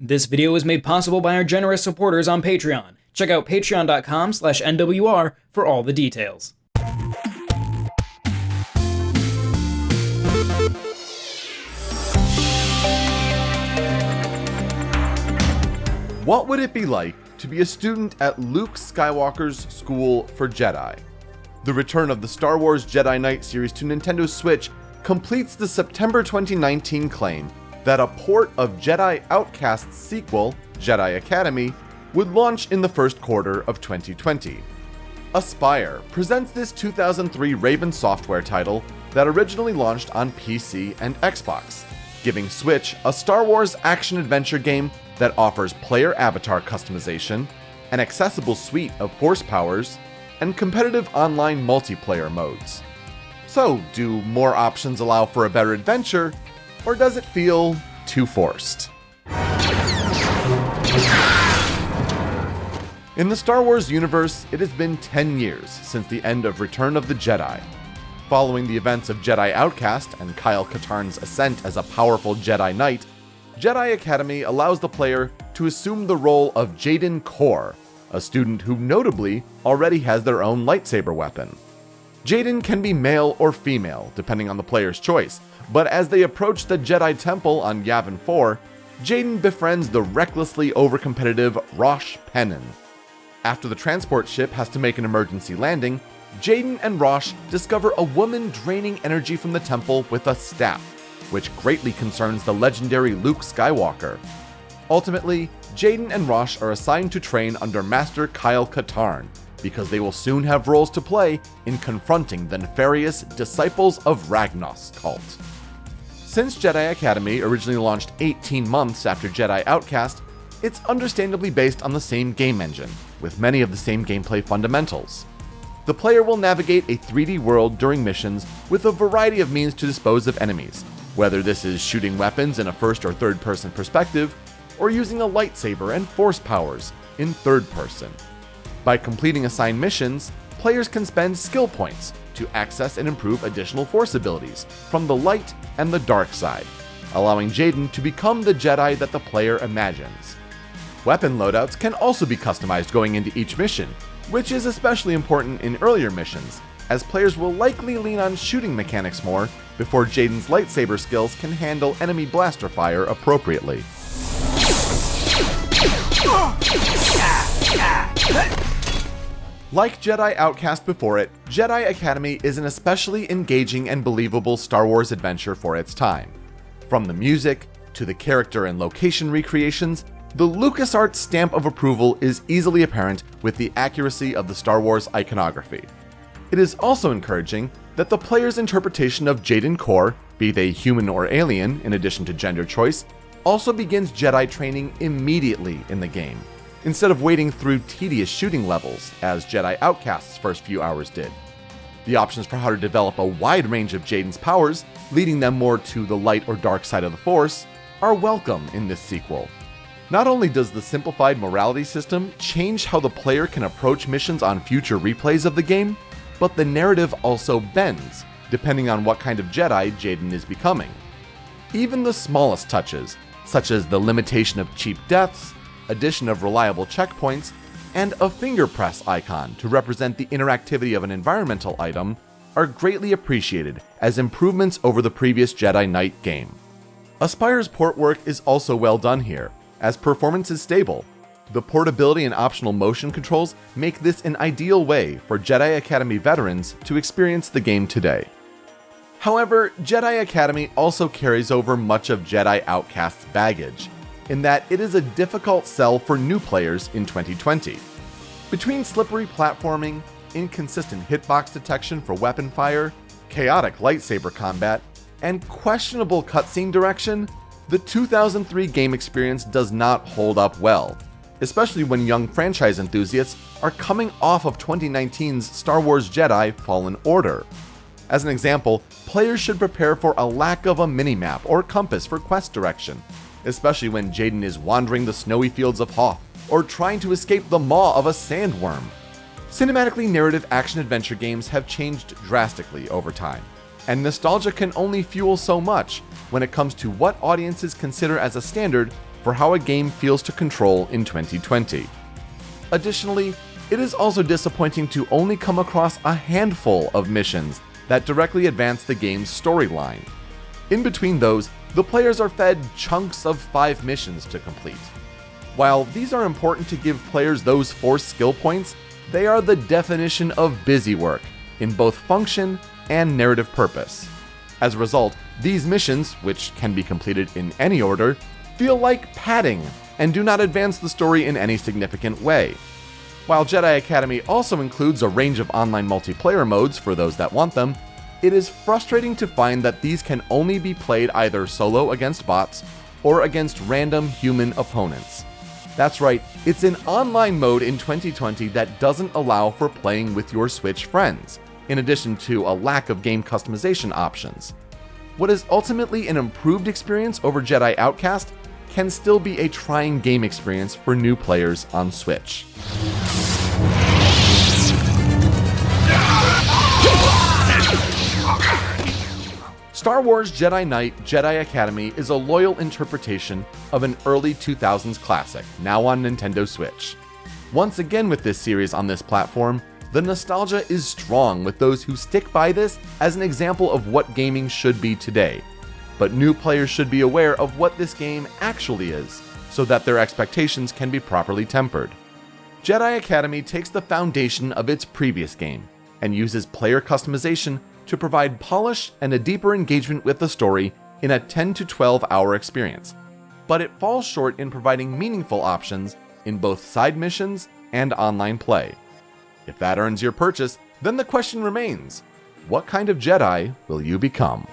This video was made possible by our generous supporters on Patreon. Check out patreon.com/NWR for all the details. What would it be like to be a student at Luke Skywalker's School for Jedi? The return of the Star Wars Jedi Knight series to Nintendo Switch completes the September 2019 claim that a port of Jedi Outcast's sequel, Jedi Academy, would launch in the first quarter of 2020. Aspyr presents this 2003 Raven Software title that originally launched on PC and Xbox, giving Switch a Star Wars action-adventure game that offers player avatar customization, an accessible suite of force powers, and competitive online multiplayer modes. So, do more options allow for a better adventure, or does it feel too forced? In the Star Wars universe, it has been 10 years since the end of Return of the Jedi. Following the events of Jedi Outcast and Kyle Katarn's ascent as a powerful Jedi Knight, Jedi Academy allows the player to assume the role of Jaden Korr, a student who notably already has their own lightsaber weapon. Jaden can be male or female, depending on the player's choice, but as they approach the Jedi Temple on Yavin 4, Jaden befriends the recklessly overcompetitive Rosh Pennon. After the transport ship has to make an emergency landing, Jaden and Rosh discover a woman draining energy from the temple with a staff, which greatly concerns the legendary Luke Skywalker. Ultimately, Jaden and Rosh are assigned to train under Master Kyle Katarn, because they will soon have roles to play in confronting the nefarious Disciples of Ragnos cult. Since Jedi Academy originally launched 18 months after Jedi Outcast, it's understandably based on the same game engine, with many of the same gameplay fundamentals. The player will navigate a 3D world during missions with a variety of means to dispose of enemies, whether this is shooting weapons in a first or third person perspective, or using a lightsaber and force powers in third person. By completing assigned missions, players can spend skill points to access and improve additional force abilities from the light and the dark side, allowing Jaden to become the Jedi that the player imagines. Weapon loadouts can also be customized going into each mission, which is especially important in earlier missions, as players will likely lean on shooting mechanics more before Jaden's lightsaber skills can handle enemy blaster fire appropriately. Like Jedi Outcast before it, Jedi Academy is an especially engaging and believable Star Wars adventure for its time. From the music, to the character and location recreations, the LucasArts stamp of approval is easily apparent with the accuracy of the Star Wars iconography. It is also encouraging that the player's interpretation of Jaden Korr, be they human or alien in addition to gender choice, also begins Jedi training immediately in the game, instead of waiting through tedious shooting levels, as Jedi Outcast's first few hours did. The options for how to develop a wide range of Jaden's powers, leading them more to the light or dark side of the Force, are welcome in this sequel. Not only does the simplified morality system change how the player can approach missions on future replays of the game, but the narrative also bends, depending on what kind of Jedi Jaden is becoming. Even the smallest touches, such as the limitation of cheap deaths, addition of reliable checkpoints, and a finger press icon to represent the interactivity of an environmental item, are greatly appreciated as improvements over the previous Jedi Knight game. Aspyr's port work is also well done here, as performance is stable. The portability and optional motion controls make this an ideal way for Jedi Academy veterans to experience the game today. However, Jedi Academy also carries over much of Jedi Outcast's baggage, in that it is a difficult sell for new players in 2020. Between slippery platforming, inconsistent hitbox detection for weapon fire, chaotic lightsaber combat, and questionable cutscene direction, the 2003 game experience does not hold up well, especially when young franchise enthusiasts are coming off of 2019's Star Wars Jedi Fallen Order. As an example, players should prepare for a lack of a minimap or compass for quest direction, especially when Jaden is wandering the snowy fields of Hoth or trying to escape the maw of a sandworm. Cinematically narrative action-adventure games have changed drastically over time, and nostalgia can only fuel so much when it comes to what audiences consider as a standard for how a game feels to control in 2020. Additionally, it is also disappointing to only come across a handful of missions that directly advance the game's storyline. In between those, the players are fed chunks of 5 missions to complete. While these are important to give players those 4 skill points, they are the definition of busy work, in both function and narrative purpose. As a result, these missions, which can be completed in any order, feel like padding and do not advance the story in any significant way. While Jedi Academy also includes a range of online multiplayer modes for those that want them, it is frustrating to find that these can only be played either solo against bots or against random human opponents. That's right, it's an online mode in 2020 that doesn't allow for playing with your Switch friends, in addition to a lack of game customization options. What is ultimately an improved experience over Jedi Outcast can still be a trying game experience for new players on Switch. Star Wars Jedi Knight Jedi Academy is a loyal interpretation of an early 2000s classic, now on Nintendo Switch. Once again with this series on this platform, the nostalgia is strong with those who stick by this as an example of what gaming should be today. But new players should be aware of what this game actually is, so that their expectations can be properly tempered. Jedi Academy takes the foundation of its previous game, and uses player customization to provide polish and a deeper engagement with the story in a 10 to 12 hour experience, but it falls short in providing meaningful options in both side missions and online play. If that earns your purchase, then the question remains, what kind of Jedi will you become?